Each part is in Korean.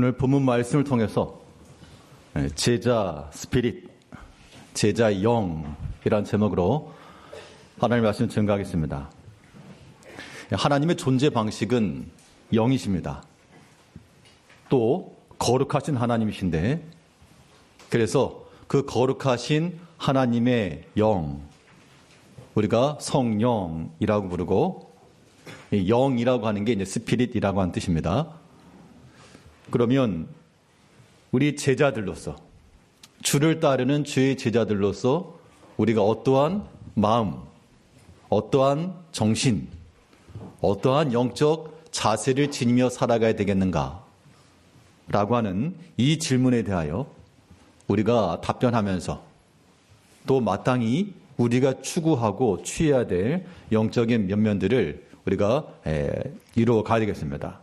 오늘 본문 말씀을 통해서 제자 스피릿, 제자 영이라는 제목으로 하나님의 말씀을 증거하겠습니다. 하나님의 존재 방식은 영이십니다. 또 거룩하신 하나님이신데, 그래서 그 거룩하신 하나님의 영, 우리가 성령이라고 부르고, 영이라고 하는 게 이제 스피릿이라고 하는 뜻입니다. 그러면 우리 제자들로서, 주를 따르는 주의 제자들로서 우리가 어떠한 마음, 어떠한 정신, 어떠한 영적 자세를 지니며 살아가야 되겠는가 라고 하는 이 질문에 대하여 우리가 답변하면서 또 마땅히 우리가 추구하고 취해야 될 영적인 면면들을 우리가 이루어 가야 되겠습니다.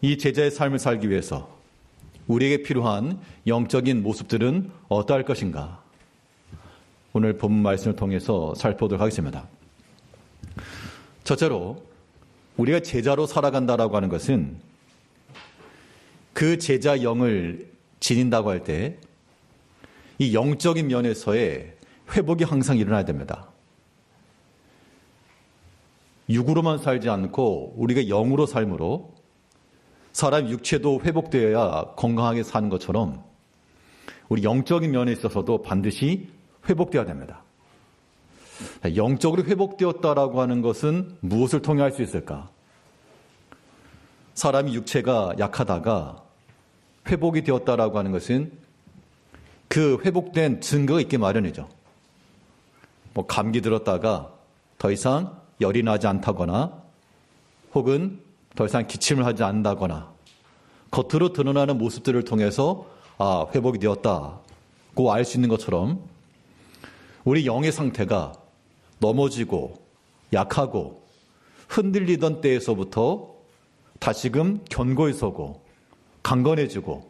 이 제자의 삶을 살기 위해서 우리에게 필요한 영적인 모습들은 어떠할 것인가? 오늘 본문 말씀을 통해서 살펴보도록 하겠습니다. 첫째로 우리가 제자로 살아간다라고 하는 것은 그 제자 영을 지닌다고 할 때 이 영적인 면에서의 회복이 항상 일어나야 됩니다. 육으로만 살지 않고 우리가 영으로 삶으로 사람 육체도 회복되어야 건강하게 사는 것처럼 우리 영적인 면에 있어서도 반드시 회복되어야 됩니다. 영적으로 회복되었다라고 하는 것은 무엇을 통해 할 수 있을까? 사람이 육체가 약하다가 회복이 되었다라고 하는 것은 그 회복된 증거가 있게 마련이죠. 감기 들었다가 더 이상 열이 나지 않다거나 혹은 더 이상 기침을 하지 않는다거나 겉으로 드러나는 모습들을 통해서 회복이 되었다고 알 수 있는 것처럼 우리 영의 상태가 넘어지고 약하고 흔들리던 때에서부터 다시금 견고히 서고 강건해지고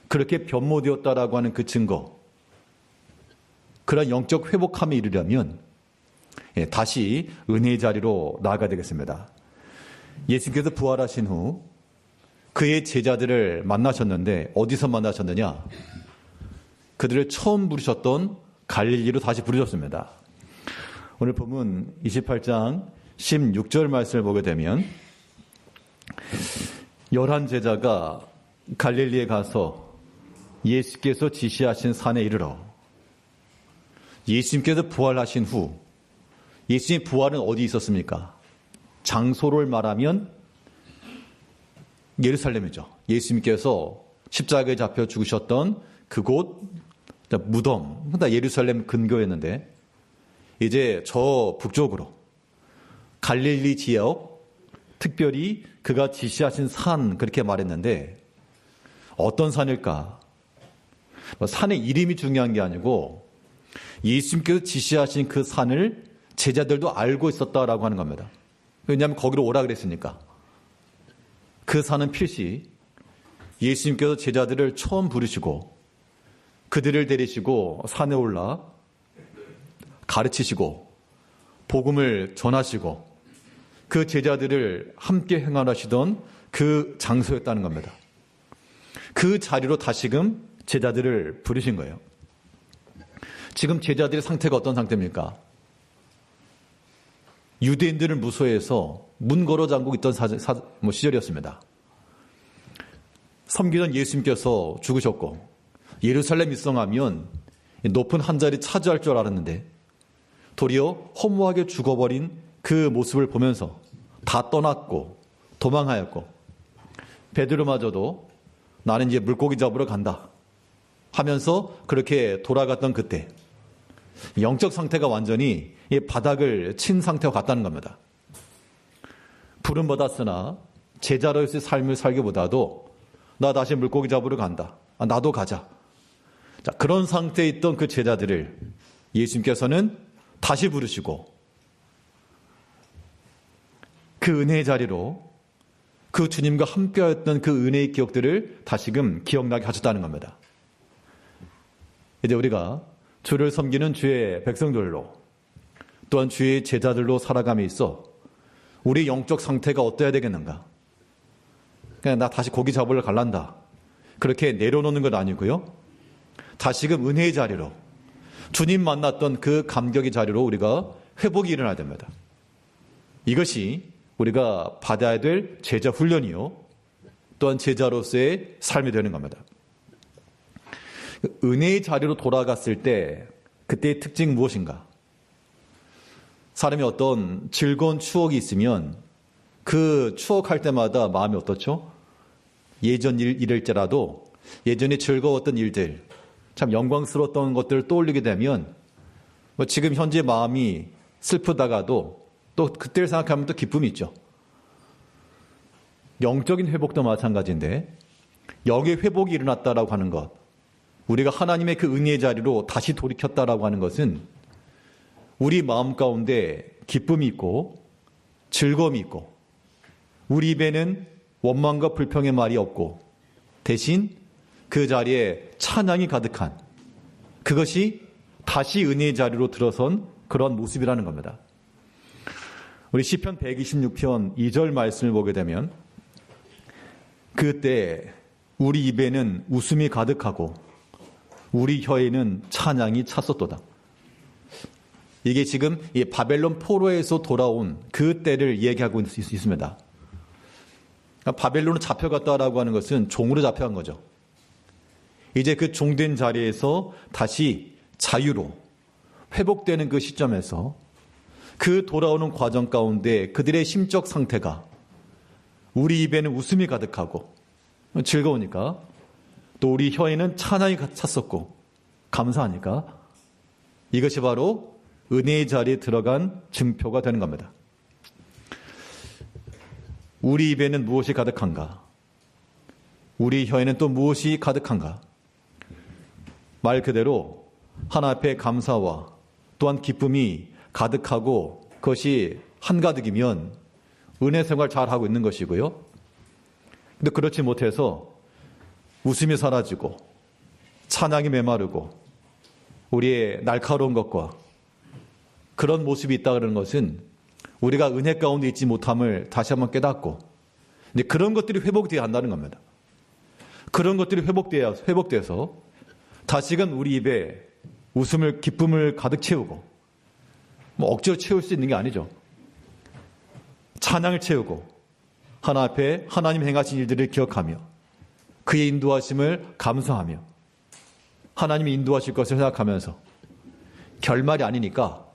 그렇게 변모되었다라고 하는 그 증거, 그런 영적 회복함에 이르려면 다시 은혜의 자리로 나아가야 되겠습니다. 예수님께서 부활하신 후 그의 제자들을 만나셨는데 어디서 만나셨느냐? 그들을 처음 부르셨던 갈릴리로 다시 부르셨습니다. 오늘 본문 28장 16절 말씀을 보게 되면 11제자가 갈릴리에 가서 예수께서 지시하신 산에 이르러, 예수님께서 부활하신 후 예수님의 부활은 어디 있었습니까? 장소를 말하면 예루살렘이죠. 예수님께서 십자가에 잡혀 죽으셨던 그곳 무덤, 예루살렘 근교였는데 이제 저 북쪽으로 갈릴리 지역, 특별히 그가 지시하신 산, 그렇게 말했는데 어떤 산일까? 산의 이름이 중요한 게 아니고 예수님께서 지시하신 그 산을 제자들도 알고 있었다라고 하는 겁니다. 왜냐하면 거기로 오라 그랬으니까. 그 산은 필시 예수님께서 제자들을 처음 부르시고 그들을 데리시고 산에 올라 가르치시고 복음을 전하시고 그 제자들을 함께 행하시던 그 장소였다는 겁니다. 그 자리로 다시금 제자들을 부르신 거예요. 지금 제자들의 상태가 어떤 상태입니까? 유대인들을 무소해서 문 걸어 잠그고 있던 시절이었습니다. 섬기던 예수님께서 죽으셨고 예루살렘 입성하면 높은 한 자리 차지할 줄 알았는데 도리어 허무하게 죽어버린 그 모습을 보면서 다 떠났고 도망하였고 베드로마저도 나는 이제 물고기 잡으러 간다 하면서 그렇게 돌아갔던 그때 영적 상태가 완전히 바닥을 친 상태와 같다는 겁니다. 부름받았으나 제자로서의 삶을 살기보다도 나 다시 물고기 잡으러 간다. 나도 가자. 자, 그런 상태에 있던 그 제자들을 예수님께서는 다시 부르시고 그 은혜의 자리로 그 주님과 함께하였던 그 은혜의 기억들을 다시금 기억나게 하셨다는 겁니다. 이제 우리가 주를 섬기는 주의 백성들로 또한 주의 제자들로 살아감에 있어 우리 영적 상태가 어떠해야 되겠는가? 그냥 나 다시 고기 잡으러 갈란다. 그렇게 내려놓는 건 아니고요. 다시금 은혜의 자리로, 주님 만났던 그 감격의 자리로 우리가 회복이 일어나야 됩니다. 이것이 우리가 받아야 될 제자 훈련이요, 또한 제자로서의 삶이 되는 겁니다. 은혜의 자리로 돌아갔을 때 그때의 특징이 무엇인가? 사람이 어떤 즐거운 추억이 있으면 그 추억할 때마다 마음이 어떻죠? 예전 일일지라도 예전에 즐거웠던 일들, 참 영광스러웠던 것들을 떠올리게 되면 지금 현재 마음이 슬프다가도 또 그때를 생각하면 또 기쁨이 있죠. 영적인 회복도 마찬가지인데, 영의 회복이 일어났다라고 하는 것, 우리가 하나님의 그 은혜의 자리로 다시 돌이켰다라고 하는 것은 우리 마음 가운데 기쁨이 있고 즐거움이 있고, 우리 입에는 원망과 불평의 말이 없고 대신 그 자리에 찬양이 가득한, 그것이 다시 은혜의 자리로 들어선 그런 모습이라는 겁니다. 우리 시편 126편 2절 말씀을 보게 되면, 그때 우리 입에는 웃음이 가득하고 우리 혀에는 찬양이 찼었도다. 이게 지금 이 바벨론 포로에서 돌아온 그 때를 얘기하고 있습니다. 바벨론으로 잡혀갔다라고 하는 것은 종으로 잡혀간 거죠. 이제 그 종된 자리에서 다시 자유로 회복되는 그 시점에서 그 돌아오는 과정 가운데 그들의 심적 상태가, 우리 입에는 웃음이 가득하고 즐거우니까, 또 우리 혀에는 찬양이 찼었고 감사하니까, 이것이 바로 은혜의 자리에 들어간 증표가 되는 겁니다. 우리 입에는 무엇이 가득한가? 우리 혀에는 또 무엇이 가득한가? 말 그대로 하나 앞에 감사와 또한 기쁨이 가득하고 그것이 한가득이면 은혜 생활 잘하고 있는 것이고요. 근데 그렇지 못해서 웃음이 사라지고 찬양이 메마르고 우리의 날카로운 것과 그런 모습이 있다 그러는 것은 우리가 은혜 가운데 있지 못함을 다시 한번 깨닫고, 근데 그런 것들이 회복되어야 한다는 겁니다. 그런 것들이 회복돼서 다시금 우리 입에 웃음을, 기쁨을 가득 채우고, 억지로 채울 수 있는 게 아니죠. 찬양을 채우고 하나 앞에 하나님 행하신 일들을 기억하며 그의 인도하심을 감사하며 하나님이 인도하실 것을 생각하면서, 결말이 아니니까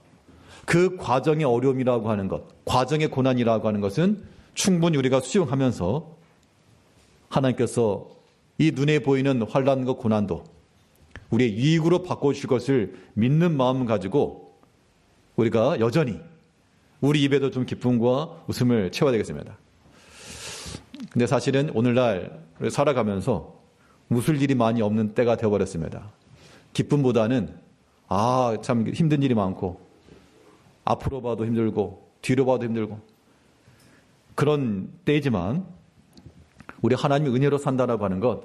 그 과정의 어려움이라고 하는 것, 과정의 고난이라고 하는 것은 충분히 우리가 수용하면서 하나님께서 이 눈에 보이는 환난과 고난도 우리의 유익으로 바꿔주실 것을 믿는 마음을 가지고 우리가 여전히 우리 입에도 좀 기쁨과 웃음을 채워야 되겠습니다. 근데 사실은 오늘날 살아가면서 웃을 일이 많이 없는 때가 되어버렸습니다. 기쁨보다는 참 힘든 일이 많고 앞으로 봐도 힘들고 뒤로 봐도 힘들고 그런 때이지만, 우리 하나님의 은혜로 산다라고 하는 것,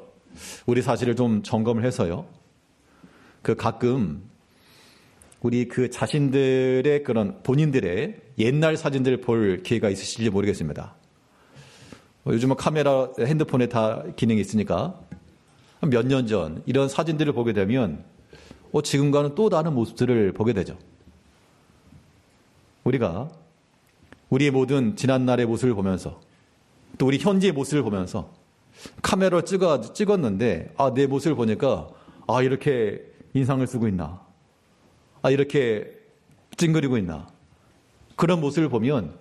우리 사실을 좀 점검을 해서요, 그 가끔 우리 그 자신들의 그런 본인들의 옛날 사진들을 볼 기회가 있으실지 모르겠습니다. 요즘은 카메라, 핸드폰에 다 기능이 있으니까 몇 년 전 이런 사진들을 보게 되면 지금과는 또 다른 모습들을 보게 되죠. 우리가 우리의 모든 지난날의 모습을 보면서 또 우리 현재의 모습을 보면서 카메라로 찍었는데 내 모습을 보니까 이렇게 인상을 쓰고 있나, 이렇게 찡그리고 있나, 그런 모습을 보면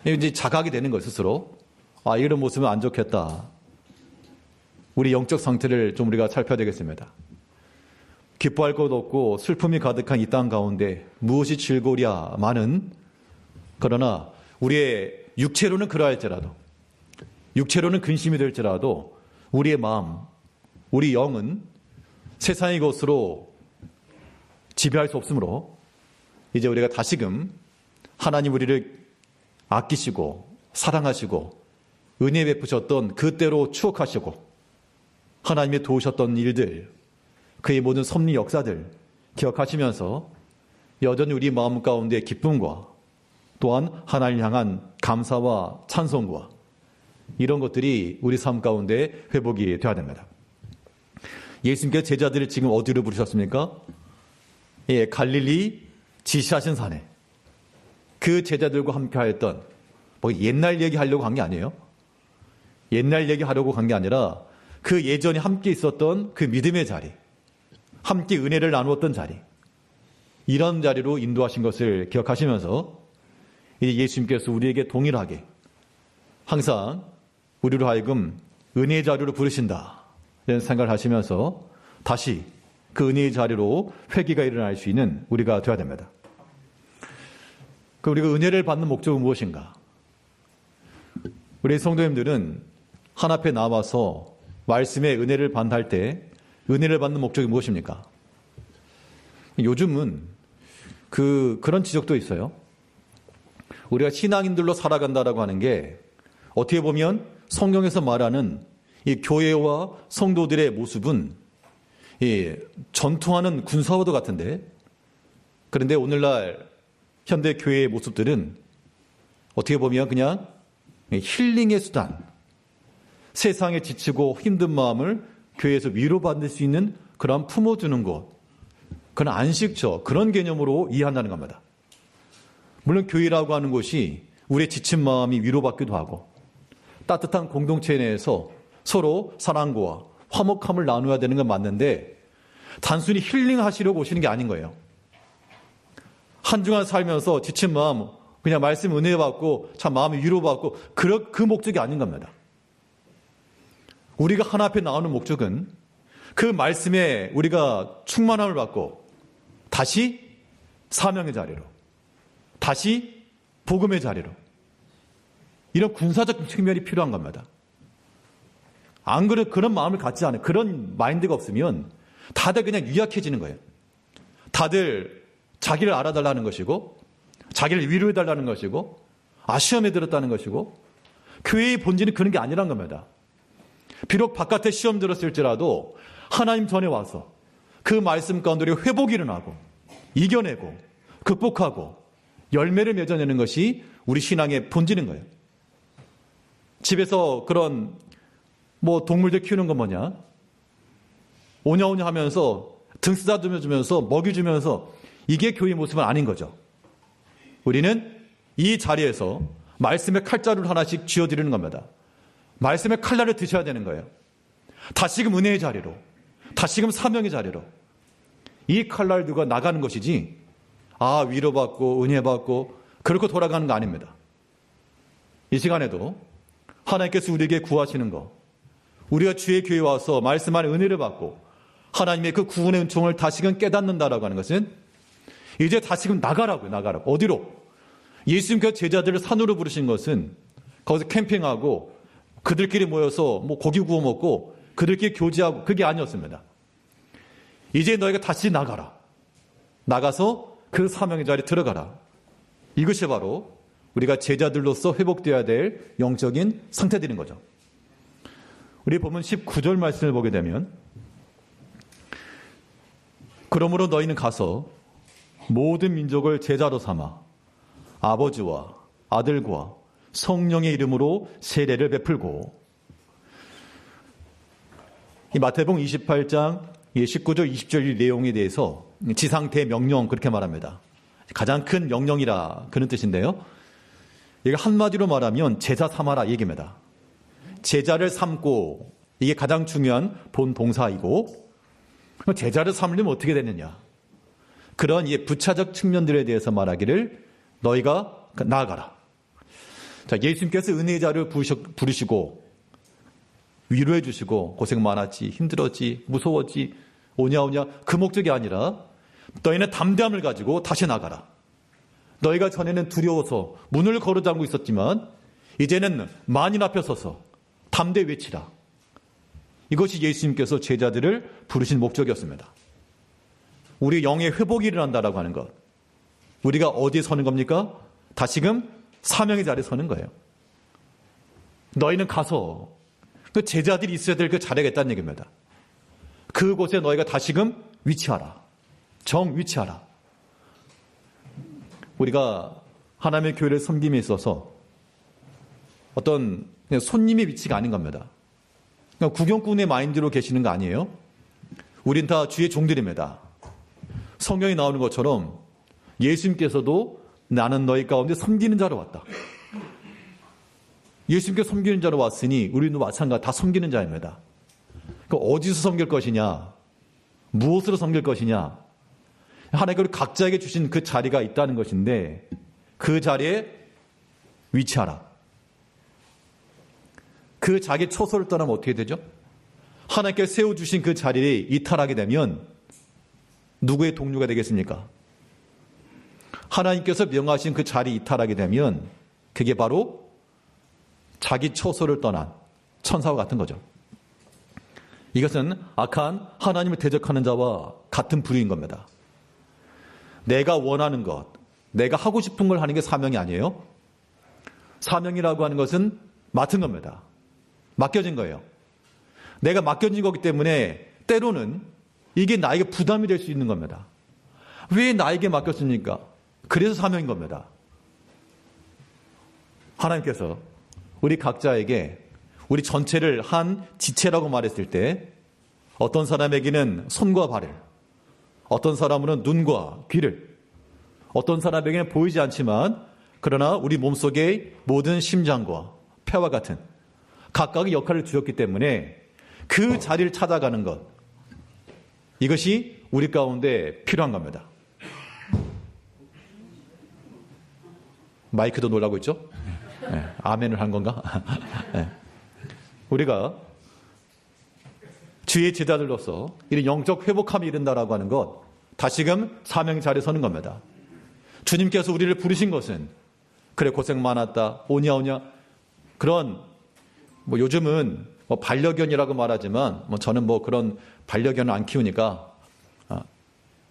이제 자각이 되는 거예요, 스스로. 이런 모습은 안 좋겠다. 우리 영적 상태를 좀 우리가 살펴야 되겠습니다. 기뻐할 것 없고 슬픔이 가득한 이 땅 가운데 무엇이 즐거우랴 많은, 그러나 우리의 육체로는 그러할지라도, 육체로는 근심이 될지라도 우리의 마음, 우리 영은 세상의 것으로 지배할 수 없으므로 이제 우리가 다시금 하나님 우리를 아끼시고 사랑하시고 은혜 베푸셨던 그때로 추억하시고 하나님이 도우셨던 일들, 그의 모든 섭리 역사들 기억하시면서 여전히 우리 마음 가운데 기쁨과 또한 하나님을 향한 감사와 찬송과 이런 것들이 우리 삶 가운데 회복이 되어야 됩니다. 예수님께서 제자들을 지금 어디로 부르셨습니까? 예, 갈릴리 지시하신 산에 그 제자들과 함께 하였던 뭐 옛날 얘기하려고 간 게 아니에요. 옛날 얘기하려고 간 게 아니라 그 예전에 함께 있었던 그 믿음의 자리, 함께 은혜를 나누었던 자리, 이런 자리로 인도하신 것을 기억하시면서 이제 예수님께서 우리에게 동일하게 항상 우리로 하여금 은혜의 자리로 부르신다 이런 생각을 하시면서 다시 그 은혜의 자리로 회개가 일어날 수 있는 우리가 되어야 됩니다. 우리가 은혜를 받는 목적은 무엇인가? 우리 성도님들은 하나님 앞에 나와서 말씀의 은혜를 받할 때 은혜를 받는 목적이 무엇입니까? 요즘은 그런 지적도 있어요. 우리가 신앙인들로 살아간다라고 하는 게 어떻게 보면 성경에서 말하는 이 교회와 성도들의 모습은 이 전투하는 군사화도 같은데, 그런데 오늘날 현대 교회의 모습들은 어떻게 보면 그냥 힐링의 수단, 세상에 지치고 힘든 마음을 교회에서 위로받을 수 있는 그런 품어주는 것, 그런 안식처, 그런 개념으로 이해한다는 겁니다. 물론 교회라고 하는 곳이 우리의 지친 마음이 위로받기도 하고 따뜻한 공동체 내에서 서로 사랑과 화목함을 나누어야 되는 건 맞는데 단순히 힐링하시려고 오시는 게 아닌 거예요. 한 주간 살면서 지친 마음, 그냥 말씀 은혜 받고 참 마음이 위로받고 그 목적이 아닌 겁니다. 우리가 하나 앞에 나오는 목적은 그 말씀에 우리가 충만함을 받고 다시 사명의 자리로, 다시 복음의 자리로, 이런 군사적 측면이 필요한 겁니다. 안 그래, 그런 마음을 갖지 않아요. 그런 마인드가 없으면 다들 그냥 유약해지는 거예요. 다들 자기를 알아달라는 것이고, 자기를 위로해달라는 것이고, 시험에 들었다는 것이고, 교회의 본질은 그런 게 아니란 겁니다. 비록 바깥에 시험 들었을지라도 하나님 전에 와서 그 말씀 가운데 회복이 일어나고 이겨내고 극복하고 열매를 맺어내는 것이 우리 신앙의 본질인 거예요. 집에서 그런 동물들 키우는 건 뭐냐? 오냐오냐 하면서 등 쓰다듬어주면서 먹여주면서 이게 교회의 모습은 아닌 거죠. 우리는 이 자리에서 말씀의 칼자루를 하나씩 쥐어드리는 겁니다. 말씀의 칼날을 드셔야 되는 거예요. 다시금 은혜의 자리로, 다시금 사명의 자리로 이 칼날 두고 나가는 것이지, 위로받고 은혜받고 그렇게 돌아가는 거 아닙니다. 이 시간에도 하나님께서 우리에게 구하시는 거, 우리가 주의 교회에 와서 말씀 안에 은혜를 받고 하나님의 그 구원의 은총을 다시금 깨닫는다라고 하는 것은 이제 다시금 나가라고요. 어디로? 예수님께서 제자들을 산으로 부르신 것은 거기서 캠핑하고 그들끼리 모여서 고기 구워 먹고 그들끼리 교제하고 그게 아니었습니다. 이제 너희가 다시 나가라. 나가서 그 사명의 자리에 들어가라. 이것이 바로 우리가 제자들로서 회복되어야 될 영적인 상태들인 거죠. 우리 보면 19절 말씀을 보게 되면, 그러므로 너희는 가서 모든 민족을 제자로 삼아 아버지와 아들과 성령의 이름으로 세례를 베풀고, 이 마태복음 28장 19절 20절 내용에 대해서 지상 대명령 그렇게 말합니다. 가장 큰 명령이라 그런 뜻인데요. 이게 한마디로 말하면 제자 삼아라 얘기입니다. 제자를 삼고, 이게 가장 중요한 본 동사이고, 제자를 삼으려면 어떻게 되느냐, 그런 부차적 측면들에 대해서 말하기를 너희가 나아가라. 자, 예수님께서 은혜의 자를 부르시고 위로해 주시고 고생 많았지, 힘들었지, 무서웠지, 오냐 그 목적이 아니라 너희는 담대함을 가지고 다시 나가라. 너희가 전에는 두려워서 문을 걸어 잠고 있었지만 이제는 만인 앞에 서서 담대 외치라. 이것이 예수님께서 제자들을 부르신 목적이었습니다. 우리 영의 회복이 일어난다라고 하는 것, 우리가 어디에 서는 겁니까? 다시금 사명의 자리에 서는 거예요. 너희는 가서 그 제자들이 있어야 될 그 자리가 있다는 얘기입니다. 그곳에 너희가 다시금 위치하라. 위치하라. 우리가 하나님의 교회를 섬김에 있어서 어떤 손님의 위치가 아닌 겁니다. 그러니까 구경꾼의 마인드로 계시는 거 아니에요? 우린 다 주의 종들입니다. 성경에 나오는 것처럼 예수님께서도 나는 너희 가운데 섬기는 자로 왔다. 예수님께 섬기는 자로 왔으니 우리도 마찬가지 다 섬기는 자입니다. 그러니까 어디서 섬길 것이냐, 무엇으로 섬길 것이냐, 하나님께서 각자에게 주신 그 자리가 있다는 것인데 그 자리에 위치하라. 그 자기 처소를 떠나면 어떻게 되죠? 하나님께서 세워주신 그 자리를 이탈하게 되면 누구의 동료가 되겠습니까? 하나님께서 명하신 그 자리 이탈하게 되면 그게 바로 자기 처소를 떠난 천사와 같은 거죠. 이것은 악한 하나님을 대적하는 자와 같은 부류인 겁니다. 내가 원하는 것, 내가 하고 싶은 걸 하는 게 사명이 아니에요. 사명이라고 하는 것은 맡은 겁니다. 맡겨진 거예요. 내가 맡겨진 거기 때문에 때로는 이게 나에게 부담이 될 수 있는 겁니다. 왜 나에게 맡겼습니까? 그래서 사명인 겁니다. 하나님께서 우리 각자에게 우리 전체를 한 지체라고 말했을 때 어떤 사람에게는 손과 발을, 어떤 사람은 눈과 귀를, 어떤 사람에게는 보이지 않지만 그러나 우리 몸속의 모든 심장과 폐와 같은 각각의 역할을 주었기 때문에 그 자리를 찾아가는 것, 이것이 우리 가운데 필요한 겁니다. 마이크도 놀라고 있죠? 네, 아멘을 한 건가? 네. 우리가 주의 제자들로서 이런 영적 회복함이 이른다라고 하는 것, 다시금 사명 자리에 서는 겁니다. 주님께서 우리를 부르신 것은 그래 고생 많았다, 오냐 그런 요즘은 반려견이라고 말하지만 저는 그런 반려견을 안 키우니까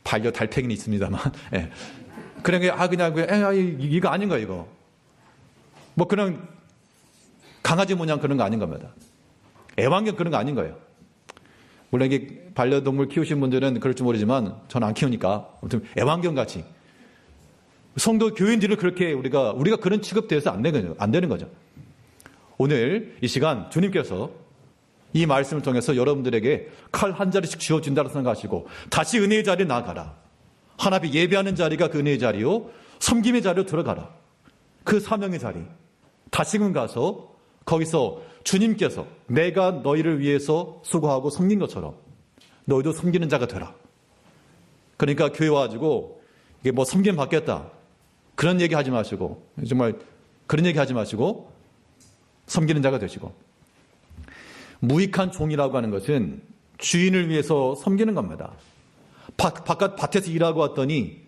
반려 달팽이는 있습니다만 예. 그냥 이거 아닌 거야 이거. 그냥 강아지 모양 그런 거 아닌 겁니다. 애완견 그런 거 아닌 거예요. 물론 이게 반려동물 키우신 분들은 그럴지 모르지만 저는 안 키우니까 아무튼 애완견 같이 성도 교인들을 그렇게 우리가 그런 취급돼서 안 되는 거죠. 오늘 이 시간 주님께서 이 말씀을 통해서 여러분들에게 칼 한 자리씩 쥐어준다고 생각하시고 다시 은혜의 자리에 나아가라. 하나님 예배하는 자리가 그 은혜의 자리요, 섬김의 자리로 들어가라. 그 사명의 자리 다시금 가서 거기서 주님께서 내가 너희를 위해서 수고하고 섬긴 것처럼 너희도 섬기는 자가 되라. 그러니까 교회 와가지고 이게 섬김 받겠다 그런 얘기 하지 마시고, 정말 그런 얘기 하지 마시고 섬기는 자가 되시고, 무익한 종이라고 하는 것은 주인을 위해서 섬기는 겁니다. 바깥 밭에서 일하고 왔더니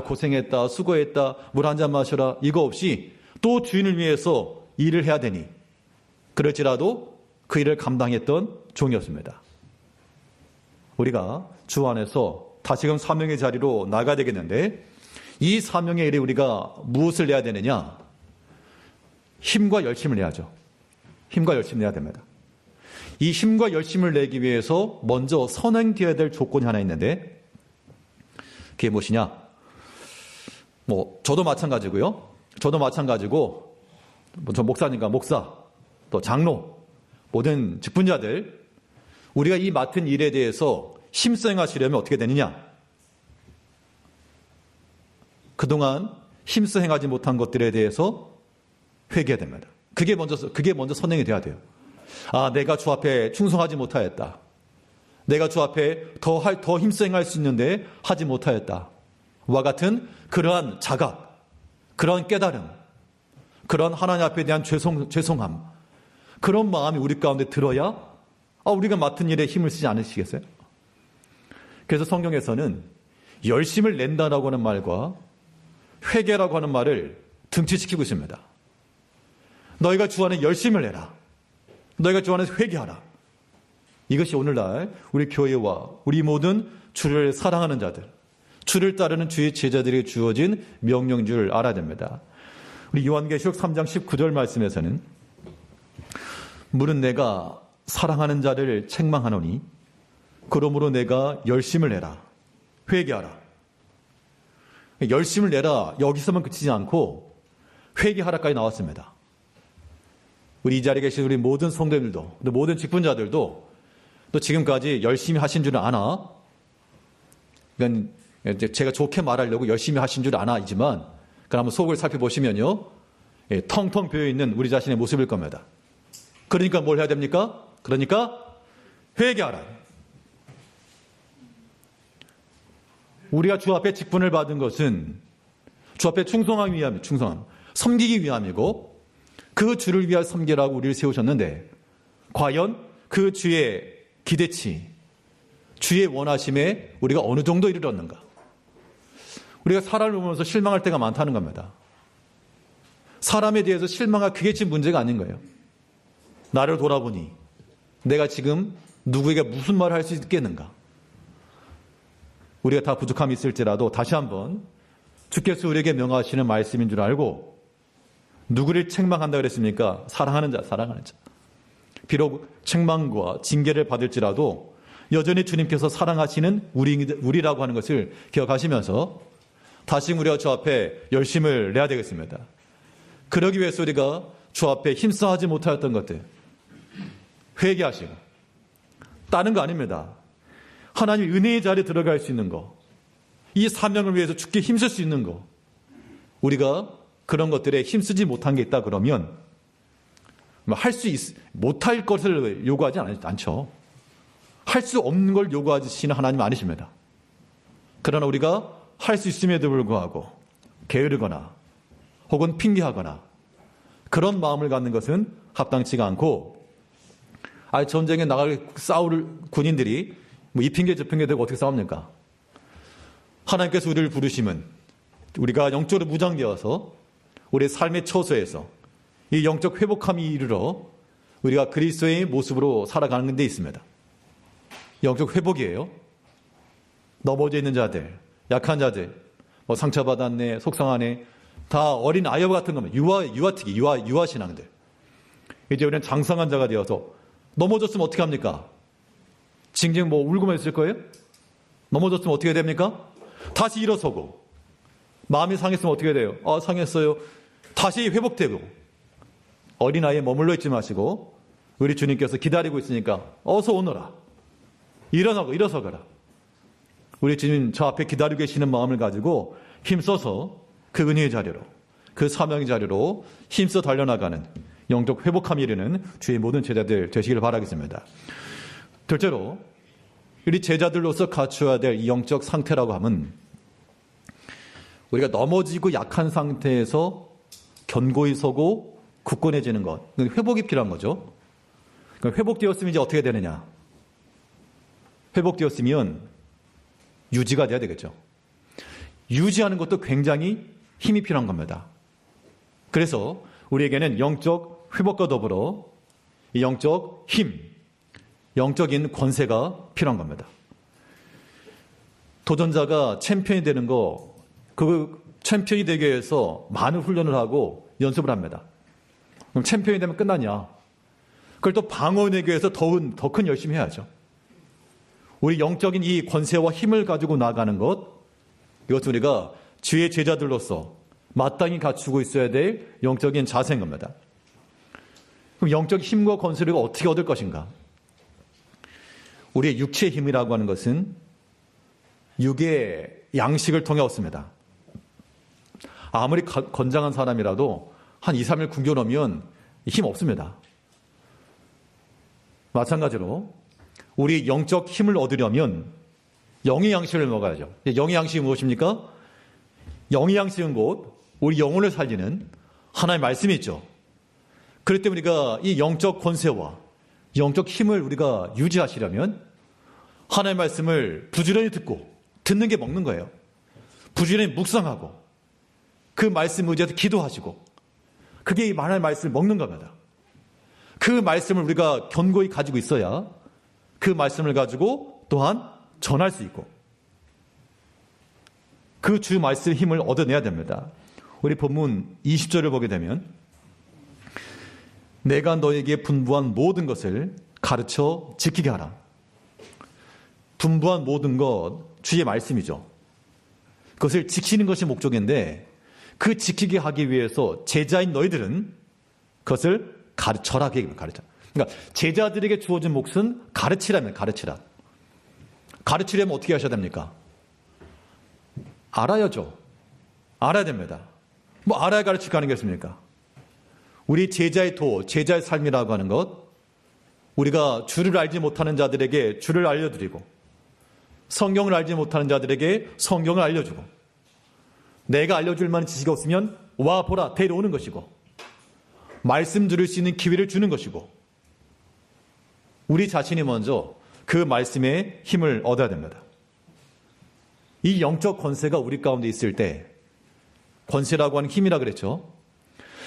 고생했다, 수고했다, 물 한 잔 마셔라 이거 없이 또 주인을 위해서 일을 해야 되니 그럴지라도 그 일을 감당했던 종이었습니다. 우리가 주 안에서 다시금 사명의 자리로 나가야 되겠는데, 이 사명의 일에 우리가 무엇을 내야 되느냐? 힘과 열심을 내야죠. 힘과 열심을 내야 됩니다. 이 힘과 열심을 내기 위해서 먼저 선행되어야 될 조건이 하나 있는데, 그게 무엇이냐? 저도 마찬가지고요. 저 목사님과 목사, 또 장로, 모든 직분자들, 우리가 이 맡은 일에 대해서 힘써 행하시려면 어떻게 되느냐? 그동안 힘써 행하지 못한 것들에 대해서 회개해야 됩니다. 그게 먼저 선행이 돼야 돼요. 내가 주 앞에 충성하지 못하였다. 내가 주 앞에 더 힘써 행할 수 있는데 하지 못하였다. 와 같은 그러한 자각, 그러한 깨달음, 그런 하나님 앞에 대한 죄송함, 그런 마음이 우리 가운데 들어야 우리가 맡은 일에 힘을 쓰지 않으시겠어요? 그래서 성경에서는 열심을 낸다라고 하는 말과 회개라고 하는 말을 등치시키고 있습니다. 너희가 주 안에 열심을 내라. 너희가 주 안에서 회개하라. 이것이 오늘날 우리 교회와 우리 모든 주를 사랑하는 자들, 주를 따르는 주의 제자들에게 주어진 명령인 줄 알아야 됩니다. 우리 요한계시록 3장 19절 말씀에서는 물은 내가 사랑하는 자를 책망하노니 그러므로 내가 열심을 내라. 회개하라. 열심을 내라. 여기서만 그치지 않고 회개하라까지 나왔습니다. 우리 이 자리에 계신 우리 모든 성도님들도, 또 모든 직분자들도 또 지금까지 열심히 하신 줄은 아나, 그러니까 제가 좋게 말하려고 열심히 하신 줄 아나이지만, 그럼 한번 속을 살펴보시면요, 텅텅 비어있는 우리 자신의 모습일 겁니다. 그러니까 뭘 해야 됩니까? 그러니까 회개하라. 우리가 주 앞에 직분을 받은 것은 주 앞에 충성하기 위함, 섬기기 위함이고, 그 주를 위하여 섬기라고 우리를 세우셨는데, 과연 그 주의 기대치, 주의 원하심에 우리가 어느 정도 이르렀는가? 우리가 사람을 보면서 실망할 때가 많다는 겁니다. 사람에 대해서 실망할 그게 지금 문제가 아닌 거예요. 나를 돌아보니 내가 지금 누구에게 무슨 말을 할 수 있겠는가? 우리가 다 부족함이 있을지라도 다시 한번 주께서 우리에게 명하시는 말씀인 줄 알고, 누구를 책망한다 그랬습니까? 사랑하는 자, 사랑하는 자. 비록 책망과 징계를 받을지라도 여전히 주님께서 사랑하시는 우리라고 하는 것을 기억하시면서 다시 우리가 주 앞에 열심을 내야 되겠습니다. 그러기 위해서 우리가 주 앞에 힘써하지 못하였던 것들 회개하시고, 다른 거 아닙니다. 하나님 은혜의 자리에 들어갈 수 있는 거, 이 사명을 위해서 죽게 힘쓸 수 있는 거, 우리가 그런 것들에 힘쓰지 못한 게 있다 그러면 못할 것을 요구하지 않죠. 할 수 없는 걸 요구하시는 하나님 아니십니다. 그러나 우리가 할 수 있음에도 불구하고 게으르거나 혹은 핑계하거나 그런 마음을 갖는 것은 합당치가 않고, 전쟁에 나갈 싸울 군인들이 이 핑계 저 핑계 대고 어떻게 싸웁니까? 하나님께서 우리를 부르시면 우리가 영적으로 무장되어서 우리의 삶의 처소에서 이 영적 회복함이 이르러 우리가 그리스도의 모습으로 살아가는 데 있습니다. 영적 회복이에요. 넘어져 있는 자들, 약한 자들, 상처받았네, 속상하네, 다 어린 아이와 같은 겁니다. 유아특기, 유아신앙들. 이제 우리는 장성한 자가 되어서 넘어졌으면 어떻게 합니까? 징징 울고만 있을 거예요? 넘어졌으면 어떻게 됩니까? 다시 일어서고, 마음이 상했으면 어떻게 돼요? 상했어요. 다시 회복되고, 어린아이에 머물러 있지 마시고 우리 주님께서 기다리고 있으니까 어서 오너라. 일어서거라. 우리 주님 저 앞에 기다리고 계시는 마음을 가지고 힘써서 그 은혜의 자리로, 그 사명의 자리로 힘써 달려나가는 영적 회복함이 이르는 주의 모든 제자들 되시기를 바라겠습니다. 둘째로 우리 제자들로서 갖추어야 될 이 영적 상태라고 하면, 우리가 넘어지고 약한 상태에서 견고히 서고 굳건해지는 것, 회복이 필요한 거죠. 회복되었으면 이제 어떻게 되느냐? 회복되었으면 유지가 돼야 되겠죠. 유지하는 것도 굉장히 힘이 필요한 겁니다. 그래서 우리에게는 영적 회복과 더불어 이 영적 힘, 영적인 권세가 필요한 겁니다. 도전자가 챔피언이 되는 거, 그 챔피언이 되기 위해서 많은 훈련을 하고 연습을 합니다. 그럼 챔피언이 되면 끝나냐? 그걸 또 방어내기 위해서 더 큰 열심히 해야죠. 우리 영적인 이 권세와 힘을 가지고 나가는 것, 이것은 우리가 주의 제자들로서 마땅히 갖추고 있어야 될 영적인 자세인 겁니다. 그럼 영적 힘과 권세를 어떻게 얻을 것인가? 우리의 육체의 힘이라고 하는 것은 육의 양식을 통해 얻습니다. 아무리 건장한 사람이라도 한 2, 3일 굶겨놓으면 힘 없습니다. 마찬가지로 우리 영적 힘을 얻으려면 영의 양식을 먹어야죠. 영의 양식이 무엇입니까? 영의 양식은 곧 우리 영혼을 살리는 하나의 말씀이 있죠. 그렇기 때문에 우리가 이 영적 권세와 영적 힘을 우리가 유지하시려면 하나의 말씀을 부지런히 듣는 게 먹는 거예요. 부지런히 묵상하고 그 말씀 의지해서 기도하시고, 그게 이 하나의 말씀을 먹는 겁니다. 그 말씀을 우리가 견고히 가지고 있어야 그 말씀을 가지고 또한 전할 수 있고, 그 주 말씀의 힘을 얻어내야 됩니다. 우리 본문 20절을 보게 되면, 내가 너에게 분부한 모든 것을 가르쳐 지키게 하라. 분부한 모든 것, 주의 말씀이죠. 그것을 지키는 것이 목적인데, 그 지키게 하기 위해서 제자인 너희들은 그것을 가르쳐라. 그 얘기입니다. 가르쳐. 그러니까 제자들에게 주어진 몫은 가르치라면 가르치라. 가르치려면 어떻게 하셔야 됩니까? 알아야죠. 알아야 됩니다. 뭐 알아야 가르칠 거 아니겠습니까? 우리 제자의 도, 제자의 삶이라고 하는 것, 우리가 주를 알지 못하는 자들에게 주를 알려드리고 성경을 알지 못하는 자들에게 성경을 알려주고 내가 알려줄 만한 지식이 없으면 와 보라 데려오는 것이고 말씀 들을 수 있는 기회를 주는 것이고 우리 자신이 먼저 그 말씀에 힘을 얻어야 됩니다. 이 영적 권세가 우리 가운데 있을 때 권세라고 하는 힘이라 그랬죠.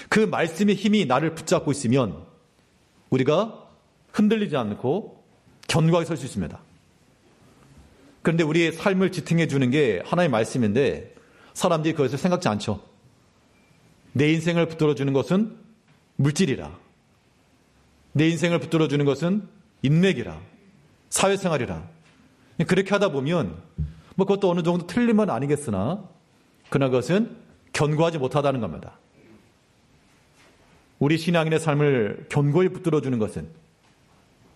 그 말씀의 힘이 나를 붙잡고 있으면 우리가 흔들리지 않고 견고하게 설 수 있습니다. 그런데 우리의 삶을 지탱해 주는 게 하나의 말씀인데 사람들이 그것을 생각지 않죠. 내 인생을 붙들어 주는 것은 물질이라. 내 인생을 붙들어 주는 것은 인맥이라. 사회생활이라. 그렇게 하다 보면 뭐 그것도 어느 정도 틀린 건 아니겠으나 그러나 그것은 견고하지 못하다는 겁니다. 우리 신앙인의 삶을 견고히 붙들어 주는 것은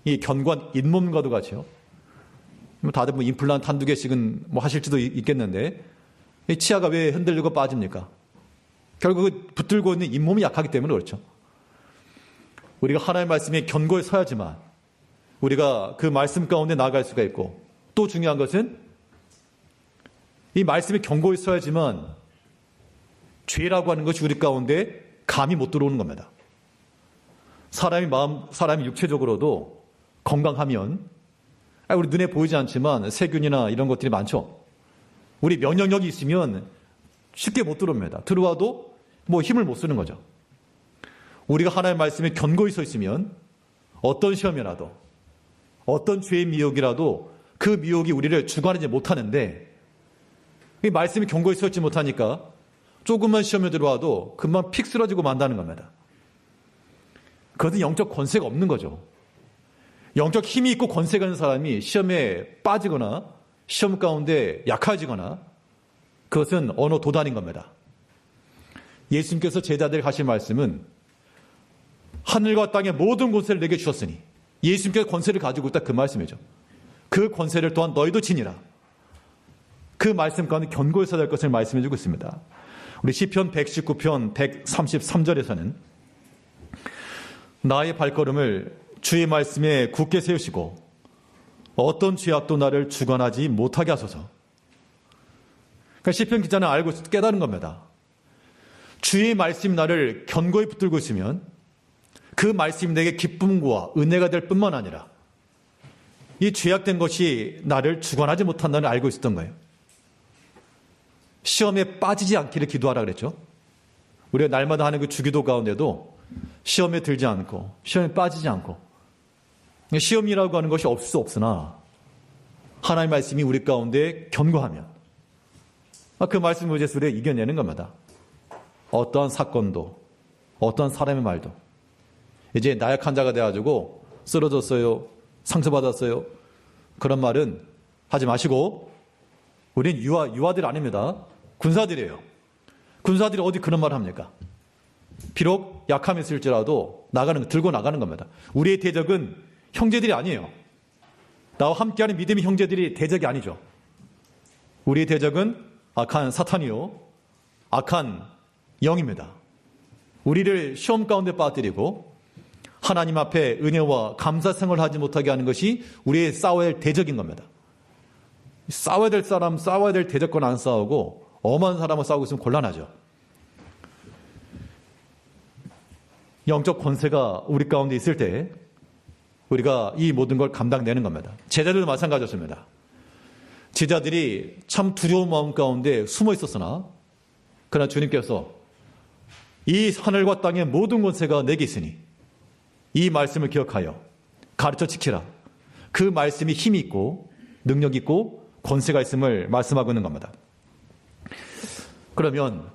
이 견고한 잇몸과도 같이요. 다들 뭐 임플란트 한두 개씩은 뭐 하실 수도 있겠는데 이 치아가 왜 흔들리고 빠집니까? 결국 붙들고 있는 잇몸이 약하기 때문에 그렇죠. 우리가 하나님의 말씀에 견고히 서야지만 우리가 그 말씀 가운데 나아갈 수가 있고 또 중요한 것은 이 말씀에 견고히 서야지만 죄라고 하는 것이 우리 가운데 감이 못 들어오는 겁니다. 사람이 육체적으로도 건강하면 우리 눈에 보이지 않지만 세균이나 이런 것들이 많죠. 우리 면역력이 있으면 쉽게 못 들어옵니다. 들어와도 뭐 힘을 못 쓰는 거죠. 우리가 하나님의 말씀에 견고히 서 있으면 어떤 시험이라도 어떤 죄의 미혹이라도 그 미혹이 우리를 주관하지 못하는데 이 말씀이 견고히 서 있지 못하니까 조금만 시험에 들어와도 금방 픽 쓰러지고 만다는 겁니다. 그것은 영적 권세가 없는 거죠. 영적 힘이 있고 권세가 있는 사람이 시험에 빠지거나 시험 가운데 약해지거나 그것은 어느 도단인 겁니다. 예수님께서 제자들에게 하신 말씀은 하늘과 땅의 모든 권세를 내게 주셨으니 예수님께서 권세를 가지고 있다 그 말씀이죠. 그 권세를 또한 너희도 지니라. 그 말씀 가운데 견고히 서야 될 것을 말씀해 주고 있습니다. 우리 시편 119편 133절에서는 나의 발걸음을 주의 말씀에 굳게 세우시고 어떤 죄악도 나를 주관하지 못하게 하소서. 그러니까 시편 기자는 알고 깨달은 겁니다. 주의 말씀이 나를 견고히 붙들고 있으면 그 말씀이 내게 기쁨과 은혜가 될 뿐만 아니라 이 죄악된 것이 나를 주관하지 못한다는 걸 알고 있었던 거예요. 시험에 빠지지 않기를 기도하라 그랬죠. 우리가 날마다 하는 그 주기도 가운데도 시험에 들지 않고 시험에 빠지지 않고 시험이라고 하는 것이 없을 수 없으나 하나님의 말씀이 우리 가운데 견고하면 그 말씀 의지해서 우리가 이겨내는 겁니다. 어떠한 사건도 어떠한 사람의 말도 이제 나약한 자가 돼가지고 쓰러졌어요. 상처받았어요. 그런 말은 하지 마시고 우린 유아들 아닙니다. 군사들이에요. 군사들이 어디 그런 말을 합니까? 비록 약함이 있을지라도 들고 나가는 겁니다. 우리의 대적은 형제들이 아니에요. 나와 함께하는 믿음의 형제들이 대적이 아니죠. 우리의 대적은 악한 사탄이요. 악한 영입니다. 우리를 시험 가운데 빠뜨리고 하나님 앞에 은혜와 감사성을 하지 못하게 하는 것이 우리의 싸워야 할 대적인 겁니다. 싸워야 될 사람, 싸워야 될 대적권 안 싸우고 엄한 사람을 싸우고 있으면 곤란하죠. 영적 권세가 우리 가운데 있을 때 우리가 이 모든 걸 감당내는 겁니다. 제자들도 마찬가지였습니다. 제자들이 참 두려운 마음 가운데 숨어 있었으나 그러나 주님께서 이 하늘과 땅의 모든 권세가 내게 있으니 이 말씀을 기억하여 가르쳐 지키라. 그 말씀이 힘이 있고 능력 있고 권세가 있음을 말씀하고 있는 겁니다. 그러면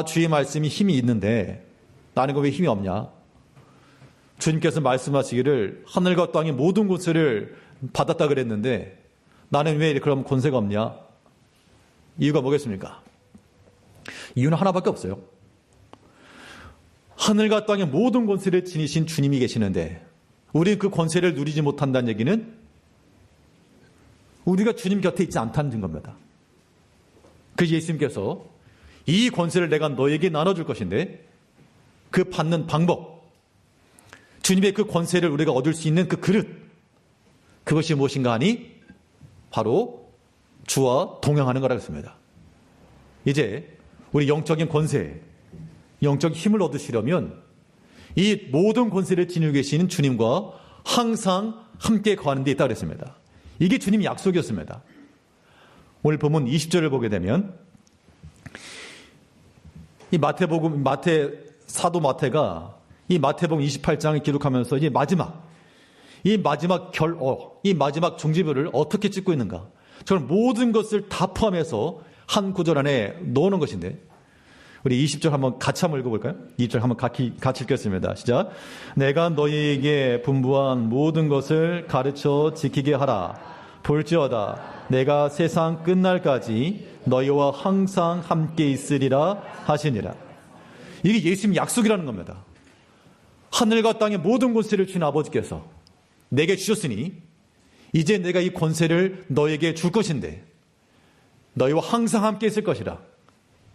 주의 말씀이 힘이 있는데 나는 왜 힘이 없냐? 주님께서 말씀하시기를 하늘과 땅의 모든 권세를 받았다 그랬는데 나는 왜 그럼 권세가 없냐? 이유가 뭐겠습니까? 이유는 하나밖에 없어요. 하늘과 땅의 모든 권세를 지니신 주님이 계시는데 우리는 그 권세를 누리지 못한다는 얘기는 우리가 주님 곁에 있지 않다는 겁니다. 그래서 예수님께서 이 권세를 내가 너에게 나눠줄 것인데 그 받는 방법, 주님의 그 권세를 우리가 얻을 수 있는 그 그릇, 그것이 무엇인가 하니 바로 주와 동행하는 거라고 했습니다. 이제 우리 영적인 권세, 영적인 힘을 얻으시려면 이 모든 권세를 지니고 계시는 주님과 항상 함께 거하는 데 있다고 그랬습니다. 이게 주님의 약속이었습니다. 오늘 본문 20절을 보게 되면 이 사도 마태가 이 마태복음 28장을 기록하면서 이 마지막 종지부를 어떻게 찍고 있는가? 저는 모든 것을 다 포함해서 한 구절 안에 넣어놓은 것인데 우리 20절 한번 같이 읽어볼까요? 20절 한번 같이 읽겠습니다. 시작. 내가 너희에게 분부한 모든 것을 가르쳐 지키게 하라. 볼지어다 내가 세상 끝날까지 너희와 항상 함께 있으리라 하시니라. 이게 예수님 약속이라는 겁니다. 하늘과 땅의 모든 권세를 주신 아버지께서 내게 주셨으니 이제 내가 이 권세를 너에게 줄 것인데 너희와 항상 함께 있을 것이라.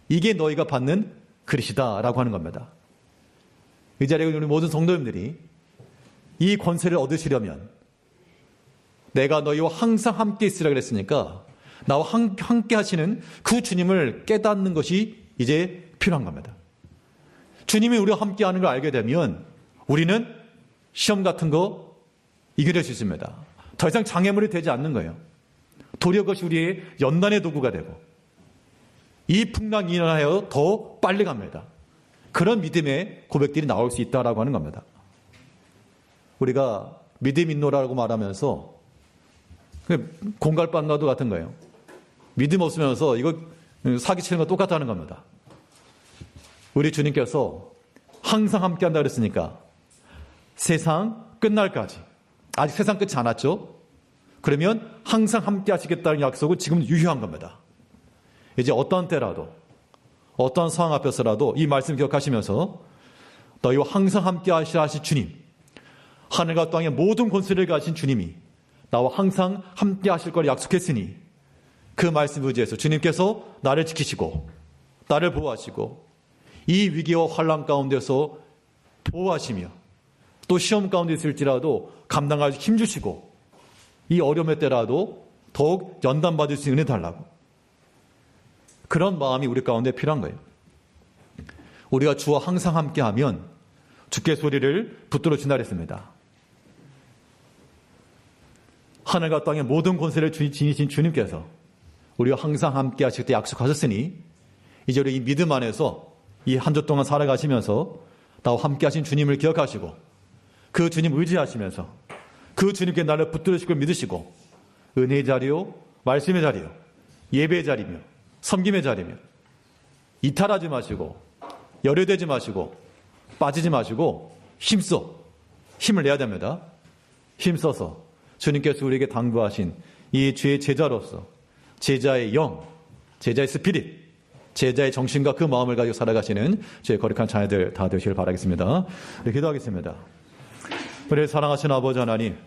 이게 너희가 받는 그릇이다 라고 하는 겁니다. 이 자리에 우리 모든 성도님들이 이 권세를 얻으시려면 내가 너희와 항상 함께 있으라 그랬으니까 나와 함께 하시는 그 주님을 깨닫는 것이 이제 필요한 겁니다. 주님이 우리와 함께 하는 걸 알게 되면 우리는 시험 같은 거 이겨낼 수 있습니다. 더 이상 장애물이 되지 않는 거예요. 도리어 그것이 우리의 연단의 도구가 되고 이 풍랑이 인하여 더 빨리 갑니다. 그런 믿음의 고백들이 나올 수 있다라고 하는 겁니다. 우리가 믿음 있노라고 말하면서 공갈빵과도 같은 거예요. 믿음 없으면서 이거 사기치는 거 똑같다는 겁니다. 우리 주님께서 항상 함께 한다 그랬으니까 세상 끝날까지, 아직 세상 끝이 안 왔죠? 그러면 항상 함께 하시겠다는 약속은 지금 유효한 겁니다. 이제 어떤 때라도 어떤 상황 앞에서라도 이 말씀 기억하시면서 너희와 항상 함께 하실 주님, 하늘과 땅의 모든 권세를 가진 주님이 나와 항상 함께 하실 걸 약속했으니 그 말씀 의지해서 주님께서 나를 지키시고 나를 보호하시고 이 위기와 환난 가운데서 보호하시며 또 시험 가운데 있을지라도 감당할 힘 주시고 이 어려움의 때라도 더욱 연단받을 수 있는 은혜 달라고, 그런 마음이 우리 가운데 필요한 거예요. 우리가 주와 항상 함께하면 주께 소리를 붙들어 준다 그랬습니다. 하늘과 땅의 모든 권세를 지니신 주님께서 우리와 항상 함께 하실 때 약속하셨으니 이제 우리 이 믿음 안에서 이 한 주 동안 살아가시면서 나와 함께 하신 주님을 기억하시고 그 주님 의지하시면서 그 주님께 나를 붙들으실 걸 믿으시고 은혜의 자리요, 말씀의 자리요, 예배의 자리며 섬김의 자리며 이탈하지 마시고 열외되지 마시고 빠지지 마시고 힘을 내야 됩니다. 힘써서 주님께서 우리에게 당부하신 이 주의 제자로서 제자의 영, 제자의 스피릿, 제자의 정신과 그 마음을 가지고 살아가시는 저희 거룩한 자녀들 다 되시길 바라겠습니다. 네, 기도하겠습니다. 우리 사랑하신 아버지 하나님,